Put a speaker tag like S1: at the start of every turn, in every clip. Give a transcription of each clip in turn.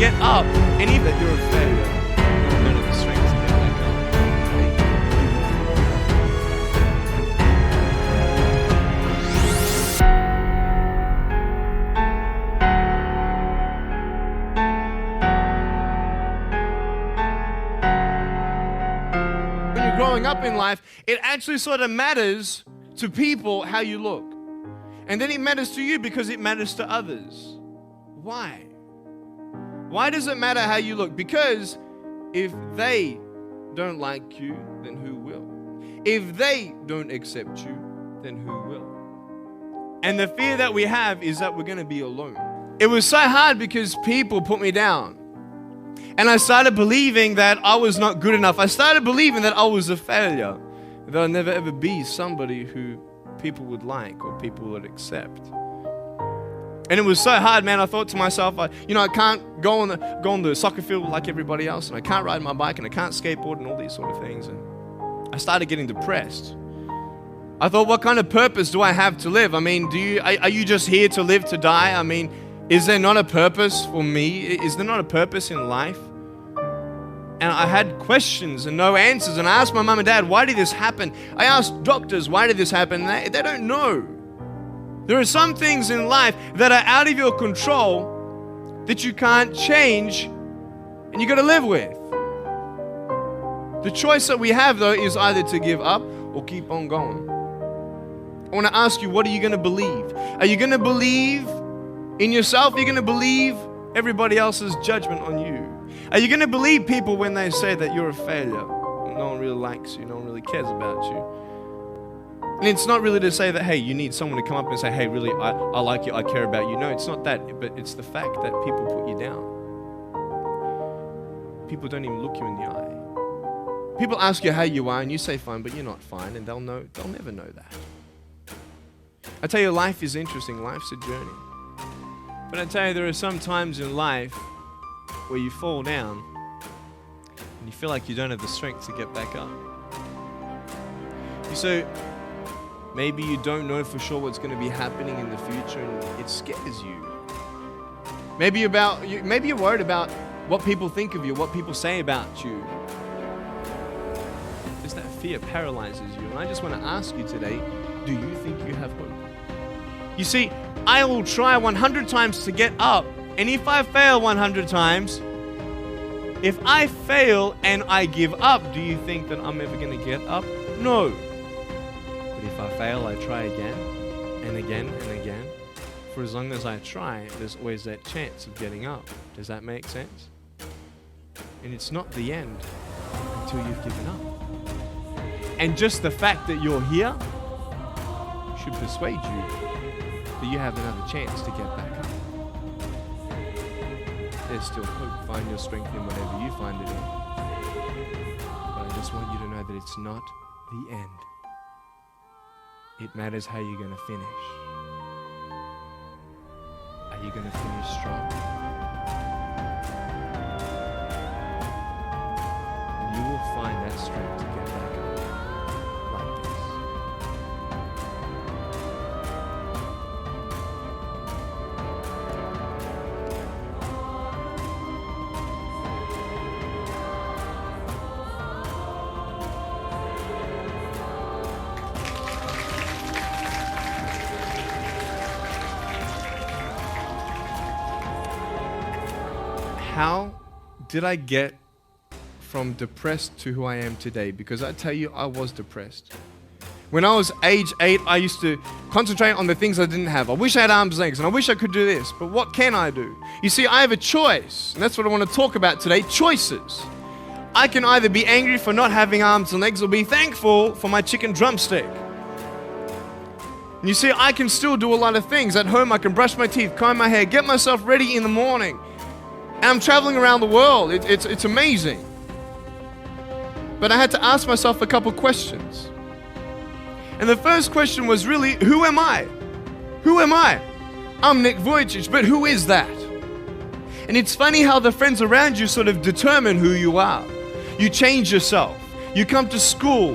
S1: get up, and even that you're a failure, you don't have the strength to get back up. When you're growing up in life, it actually sort of matters to people how you look. And then it matters to you because it matters to others. Why? Why does it matter how you look? Because if they don't like you, then who will? If they don't accept you, then who will? And the fear that we have is that we're going to be alone. It was so hard because people put me down. And I started believing that I was not good enough. I started believing that I was a failure. That I'll never ever be somebody who people would like or people would accept. And it was so hard, man. I thought to myself, I can't go on the soccer field like everybody else, and I can't ride my bike, and I can't skateboard, and all these sort of things. And I started getting depressed. I thought, what kind of purpose do I have to live? I mean, are you just here to live to die? I mean, is there not a purpose for me? Is there not a purpose in life? And I had questions and no answers. And I asked my mum and dad, why did this happen? I asked doctors, why did this happen? They don't know. There are some things in life that are out of your control that you can't change, and you got to live with. The choice that we have, though, is either to give up or keep on going. I want to ask you, what are you going to believe? Are you going to believe in yourself? Are you going to believe everybody else's judgment on you? Are you going to believe people when they say that you're a failure? No one really likes you. No one really cares about you. And it's not really to say that, hey, you need someone to come up and say, hey, really, I like you, I care about you. No, it's not that, but it's the fact that people put you down. People don't even look you in the eye. People ask you how you are, and you say fine, but you're not fine, and they'll never know that. I tell you, life is interesting. Life's a journey. But I tell you, there are some times in life where you fall down, and you feel like you don't have the strength to get back up. So maybe you don't know for sure what's going to be happening in the future, and it scares you. Maybe you're worried about what people think of you, what people say about you. Just that fear paralyzes you. And I just want to ask you today, do you think you have hope? You see, I will try 100 times to get up, and if I fail 100 times, if I fail and I give up, do you think that I'm ever going to get up? No. But if I fail, I try again and again and again. For as long as I try, there's always that chance of getting up. Does that make sense? And it's not the end until you've given up. And just the fact that you're here should persuade you that you have another chance to get back up. There's still hope. Find your strength in whatever you find it in. But I just want you to know that it's not the end. It matters how you're going to finish. Are you going to finish strong? And you will find that strength to get back up like this. How did I get from depressed to who I am today? Because I tell you, I was depressed. When I was age 8, I used to concentrate on the things I didn't have. I wish I had arms and legs, and I wish I could do this, but what can I do? You see, I have a choice, and that's what I want to talk about today, choices. I can either be angry for not having arms and legs or be thankful for my chicken drumstick. And you see, I can still do a lot of things. At home, I can brush my teeth, comb my hair, get myself ready in the morning. And I'm traveling around the world. It's amazing. But I had to ask myself a couple questions. And the first question was really, who am I? Who am I? I'm Nick Vujicic, but who is that? And it's funny how the friends around you sort of determine who you are. You change yourself. You come to school.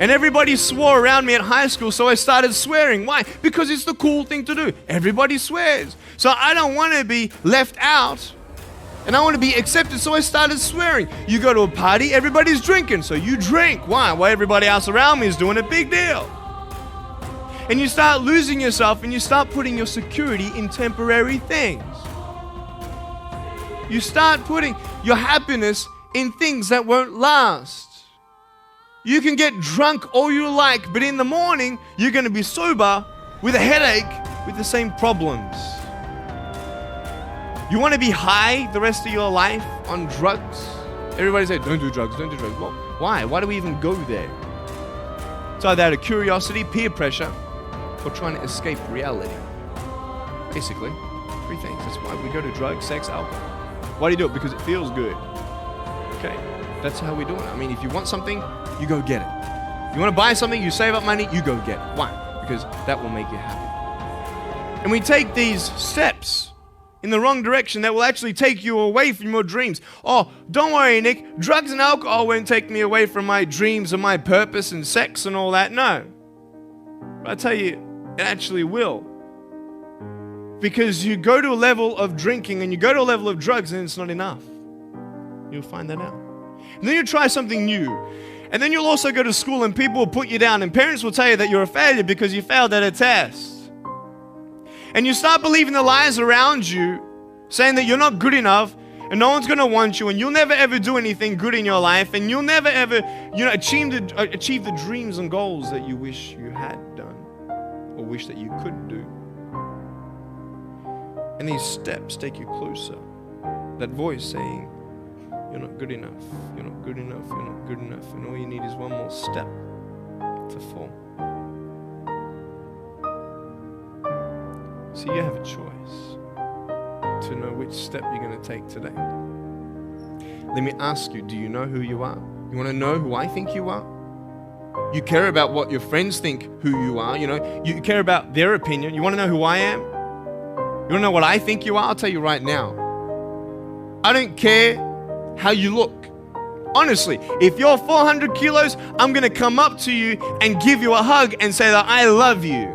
S1: And everybody swore around me at high school, so I started swearing. Why? Because it's the cool thing to do. Everybody swears. So I don't want to be left out. And I want to be accepted, so I started swearing. You go to a party, everybody's drinking, so you drink. Why? Well, everybody else around me is doing a big deal. And you start losing yourself and you start putting your security in temporary things. You start putting your happiness in things that won't last. You can get drunk all you like, but in the morning, you're going to be sober with a headache with the same problems. You want to be high the rest of your life on drugs? Everybody say, don't do drugs, don't do drugs. Well, why? Why do we even go there? It's either out of curiosity, peer pressure, or trying to escape reality. Basically, three things. That's why we go to drugs, sex, alcohol. Why do you do it? Because it feels good. Okay, that's how we do it. I mean, if you want something, you go get it. You want to buy something, you save up money, you go get it. Why? Because that will make you happy. And we take these steps in the wrong direction that will actually take you away from your dreams. Oh, don't worry, Nick. Drugs and alcohol won't take me away from my dreams and my purpose and sex and all that. No. But I tell you, it actually will. Because you go to a level of drinking and you go to a level of drugs and it's not enough. You'll find that out. And then you try something new. And then you'll also go to school and people will put you down and parents will tell you that you're a failure because you failed at a test. And you start believing the lies around you, saying that you're not good enough and no one's going to want you and you'll never ever do anything good in your life and you'll never ever, achieve the dreams and goals that you wish you had done or wish that you could do. And these steps take you closer. That voice saying, you're not good enough, you're not good enough, you're not good enough, and all you need is one more step to fall. So you have a choice to know which step you're going to take today. Let me ask you, do you know who you are? You want to know who I think you are? You care about what your friends think who you are, you care about their opinion. You want to know who I am? You want to know what I think you are? I'll tell you right now. I don't care how you look. Honestly, if you're 400 kilos, I'm going to come up to you and give you a hug and say that I love you.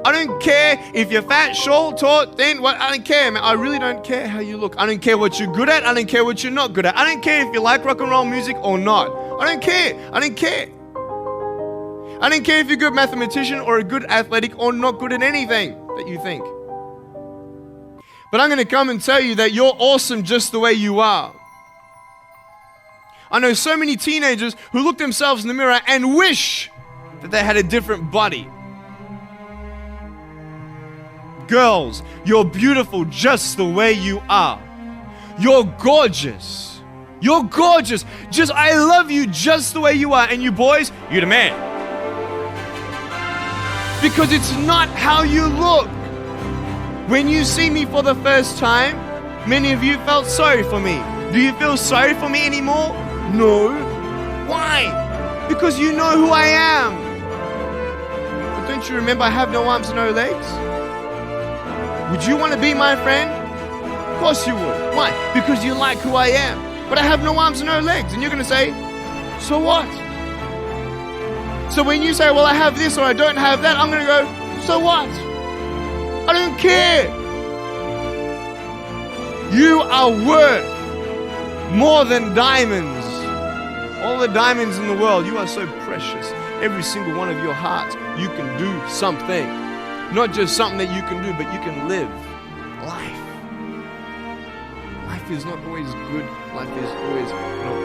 S1: I don't care if you're fat, short, tall, thin, what, I don't care, man. I really don't care how you look. I don't care what you're good at. I don't care what you're not good at. I don't care if you like rock and roll music or not. I don't care. I don't care. I don't care if you're a good mathematician or a good athletic or not good at anything that you think. But I'm going to come and tell you that you're awesome just the way you are. I know so many teenagers who look themselves in the mirror and wish that they had a different body. Girls, you're beautiful just the way you are. You're gorgeous. You're gorgeous. I love you just the way you are. And you boys, you're the man. Because it's not how you look. When you see me for the first time, many of you felt sorry for me. Do you feel sorry for me anymore? No. Why? Because you know who I am. But don't you remember I have no arms and no legs? Would you want to be my friend? Of course you would. Why? Because you like who I am. But I have no arms and no legs. And you're going to say, so what? So when you say, well, I have this or I don't have that, I'm going to go, so what? I don't care. You are worth more than diamonds. All the diamonds in the world, you are so precious. Every single one of your hearts, you can do something. Not just something that you can do, but you can live life. Life is not always good. Life is always not